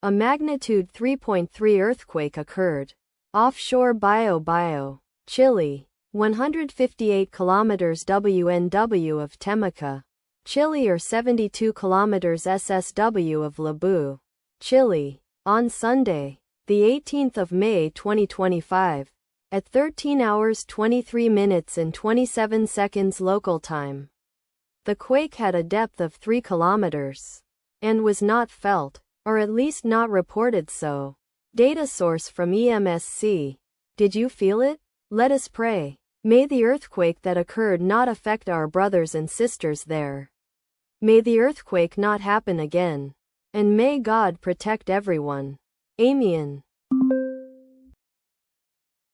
A magnitude 3.3 earthquake occurred offshore Bio, Chile, 158 kilometers WNW of Temuca, Chile, or 72 kilometers SSW of Lebu, Chile, on Sunday, the 18th of May 2025, at 13 hours 23 minutes and 27 seconds local time. The quake had a depth of 3 kilometers and was not felt, or at least not reported so. Data source from EMSC. Did you feel it? Let us pray. May the earthquake that occurred not affect our brothers and sisters there. May the earthquake not happen again. And may God protect everyone. Amen.